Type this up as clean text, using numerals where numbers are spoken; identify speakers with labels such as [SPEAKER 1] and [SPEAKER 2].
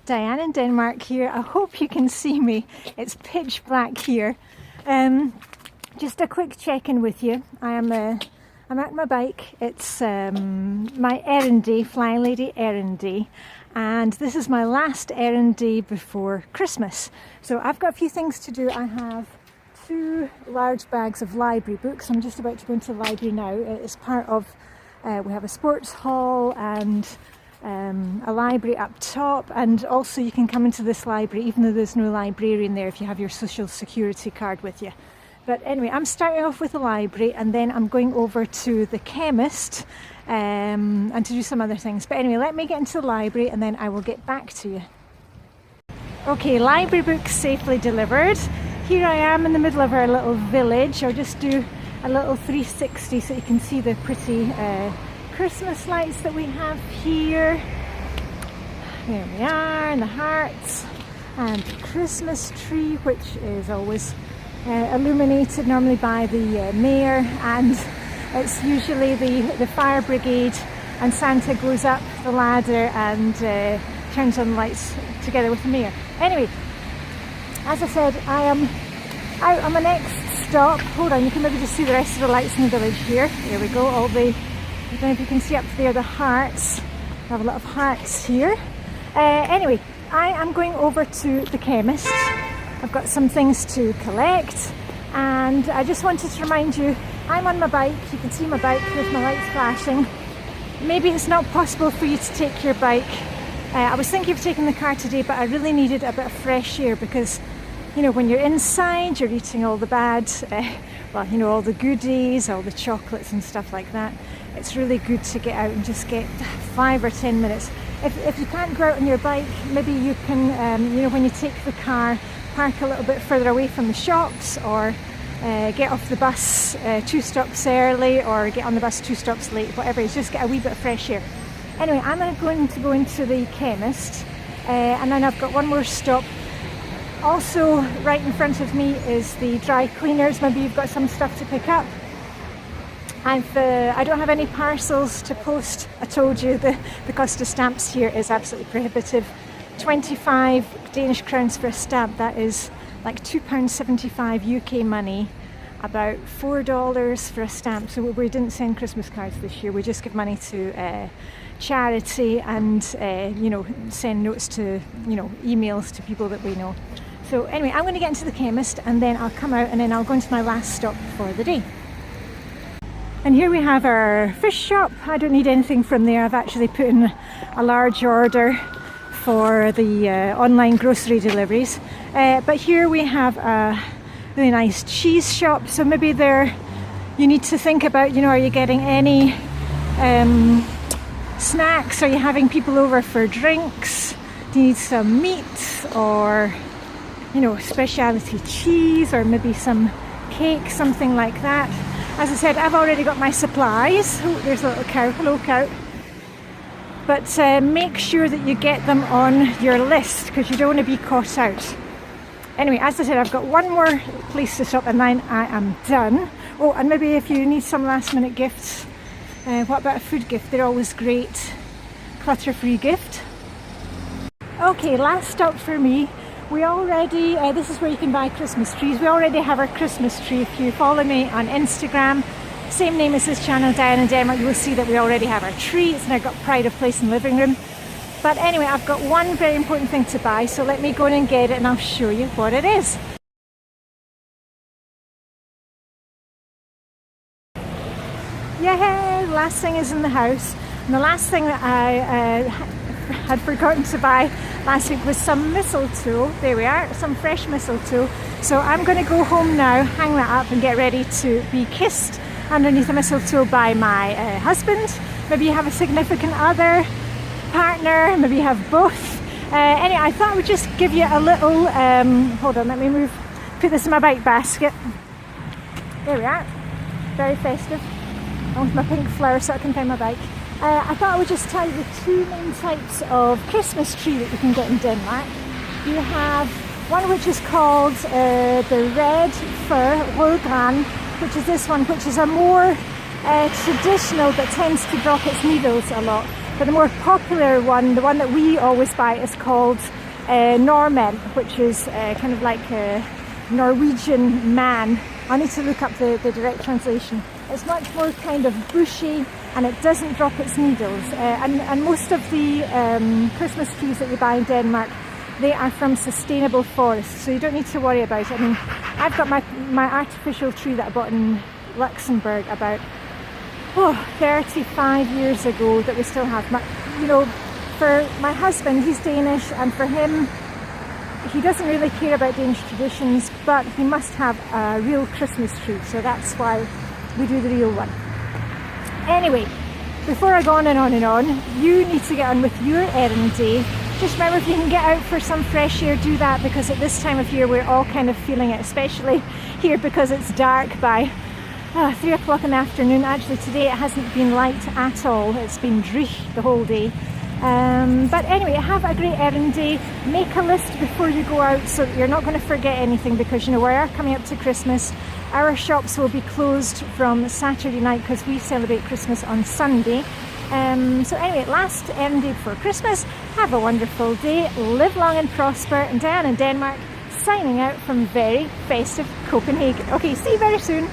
[SPEAKER 1] Diane in Denmark here. I hope you can see me. It's pitch black here. Just a quick check-in with you. I'm at my bike. It's my errand day, Flylady Errand day, and this is my last errand day before Christmas. So I've got a few things to do. I have 2 large bags of library books. I'm just about to go into the library now. It's part of, we have a sports hall and a library up top, and also you can come into this library even though there's no librarian there if you have your social security card with you. But anyway, I'm starting off with the library and then I'm going over to the chemist and to do some other things. But anyway, let me get into the library and then I will get back to you. Okay, library books safely delivered. Here I am in the middle of our little village. I'll just do a little 360 so you can see the pretty Christmas lights that we have here. There we are, and the hearts, and the Christmas tree, which is always illuminated normally by the mayor, and it's usually the fire brigade, and Santa goes up the ladder and turns on lights together with the mayor. Anyway, as I said, I am out on my next stop. Hold on, you can maybe just see the rest of the lights in the village here. There we go, all the, I don't know if you can see up there, the hearts. I have a lot of hearts here. Anyway, I am going over to the chemist. I've got some things to collect, and I just wanted to remind you, I'm on my bike. You can see my bike, there's my lights flashing. Maybe it's not possible for you to take your bike. I was thinking of taking the car today, but I really needed a bit of fresh air because, you know, when you're inside, you're eating all the bad, well, you know, all the goodies, all the chocolates and stuff like that. It's really good to get out and just get 5 or 10 minutes. If you can't go out on your bike, maybe you can, you know, when you take the car, park a little bit further away from the shops, or get off the bus 2 stops early, or get on the bus 2 stops late, whatever. It's just get a wee bit of fresh air. Anyway, I'm going to go into the chemist, and then I've got one more stop. Also, right in front of me is the dry cleaners. Maybe you've got some stuff to pick up. I don't have any parcels to post. I told you the cost of stamps here is absolutely prohibitive. 25 Danish crowns for a stamp, that is like £2.75 UK money, about $4 for a stamp. So we didn't send Christmas cards this year, we just give money to charity and you know, send notes to, you know, emails to people that we know. So anyway, I'm going to get into the chemist and then I'll come out and then I'll go into my last stop for the day. And here we have our fish shop. I don't need anything from there. I've actually put in a large order for the online grocery deliveries. But here we have a really nice cheese shop. So maybe there you need to think about, you know, are you getting any snacks? Are you having people over for drinks? Do you need some meat, or, you know, specialty cheese, or maybe some cake, something like that? As I said, I've already got my supplies. Oh, there's a little cow. Hello, cow. But make sure that you get them on your list because you don't want to be caught out. Anyway, as I said, I've got one more place to stop and then I am done. Oh, and maybe if you need some last minute gifts, what about a food gift? They're always great. Clutter-free gift. Okay, last stop for me. We already, this is where you can buy Christmas trees. We already have our Christmas tree. If you follow me on Instagram, same name as this channel, Diane in Denmark, you will see that we already have our tree. It's now got pride of place in the living room. But anyway, I've got one very important thing to buy, so let me go in and get it and I'll show you what it is. Yeah, the last thing is in the house. And the last thing that I had forgotten to buy last week was some mistletoe. There we are, some fresh mistletoe. So I'm going to go home now, hang that up and get ready to be kissed underneath the mistletoe by my husband. Maybe you have a significant other, partner, maybe you have both. Anyway, I thought I would just give you a little, hold on, let me put this in my bike basket. There we are, very festive. I want my pink flower so I can find my bike. I thought I would just tell you the 2 main types of Christmas tree that you can get in Denmark. You have one which is called the red fir rødgran, which is this one, which is a more traditional but tends to drop its needles a lot. But the more popular one, the one that we always buy, is called Normen, which is kind of like a Norwegian man. I need to look up the direct translation. It's much more kind of bushy, and it doesn't drop its needles. And most of the Christmas trees that you buy in Denmark, they are from sustainable forests, so you don't need to worry about it. I mean, I've got my artificial tree that I bought in Luxembourg about 35 years ago that we still have. For my husband, he's Danish, and for him, he doesn't really care about Danish traditions, but he must have a real Christmas tree, so that's why we do the real one. Anyway, before I go on and on and on, you need to get on with your errand day. Just remember, if you can get out for some fresh air, do that, because at this time of year we're all kind of feeling it, especially here because it's dark by 3 o'clock in the afternoon. Actually today it hasn't been light at all, it's been dreich the whole day. But anyway, have a great errand day. Make a list before you go out so that you're not going to forget anything, because we are coming up to Christmas. Our shops will be closed from Saturday night because we celebrate Christmas on Sunday. So anyway, last errand day before Christmas. Have a wonderful day, live long and prosper, and Diane in Denmark signing out from very festive Copenhagen. Okay, see you very soon.